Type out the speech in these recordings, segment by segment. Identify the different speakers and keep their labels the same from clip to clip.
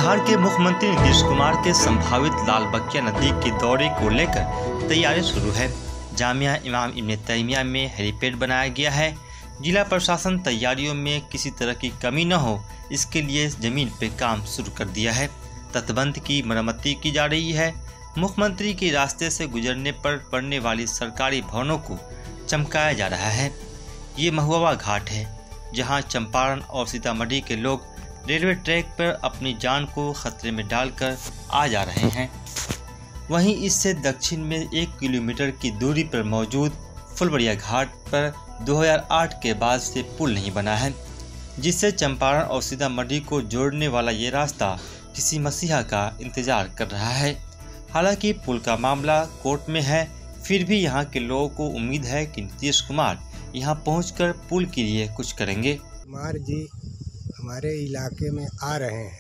Speaker 1: बिहार के मुख्यमंत्री नीतीश कुमार के संभावित लाल बकिया नदी के दौरे को लेकर तैयारी शुरू है। जामिया इमाम इब्न तैमिया में हेलीपैड बनाया गया है। जिला प्रशासन तैयारियों में किसी तरह की कमी न हो, इसके लिए जमीन पे काम शुरू कर दिया है। तटबंध की मरम्मती की जा रही है। मुख्यमंत्री के रास्ते से गुजरने पर पड़ने वाली सरकारी भवनों को चमकाया जा रहा है। ये महुआ घाट है, जहां चंपारण और सीतामढ़ी के लोग रेलवे ट्रैक पर अपनी जान को खतरे में डालकर आ जा रहे हैं। वहीं इससे दक्षिण में 1 किलोमीटर की दूरी पर मौजूद फुलवरिया घाट पर 2008 के बाद से पुल नहीं बना है, जिससे चंपारण और सीतामढ़ी को जोड़ने वाला ये रास्ता किसी मसीहा का इंतजार कर रहा है। हालांकि पुल का मामला कोर्ट में है, फिर भी यहाँ के लोगों को उम्मीद है कि नीतीश कुमार यहाँ पहुंचकर पुल के लिए कुछ करेंगे।
Speaker 2: कुमार जी हमारे इलाके में आ रहे हैं,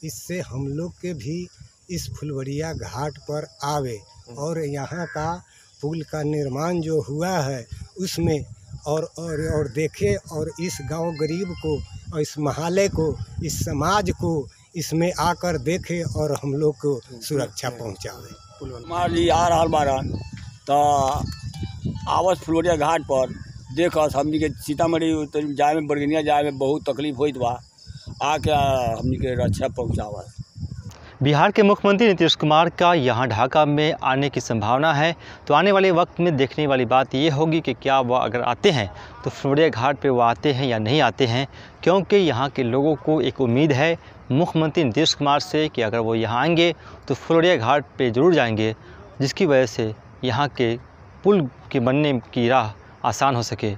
Speaker 2: इससे हम लोग के भी इस फुलवरिया घाट पर आवे और यहाँ का पुल का निर्माण जो हुआ है उसमें और देखे और इस गांव गरीब को और इस महाले को, इस समाज को इसमें आकर देखे और हम लोग को सुरक्षा पहुँचावे।
Speaker 3: कुमार जी आ रहा बारन तो आवस फुलवरिया घाट पर देखस हमनी के सीतामढ़ी जाए में, बरगनिया जाए में बहुत तकलीफ होइत बा, आके हमनी के रक्षा पहुँचावा।
Speaker 1: बिहार के मुख्यमंत्री नीतीश कुमार का यहाँ ढाका में आने की संभावना है, तो आने वाले वक्त में देखने वाली बात ये होगी कि क्या वह अगर आते हैं तो फुलवरिया घाट पे वो आते हैं या नहीं आते हैं, क्योंकि यहाँ के लोगों को एक उम्मीद है मुख्यमंत्री नीतीश कुमार से कि अगर वो यहाँ आएंगे तो फुलवरिया घाट पे ज़रूर जाएंगे, जिसकी वजह से यहाँ के पुल के बनने की राह आसान हो सके।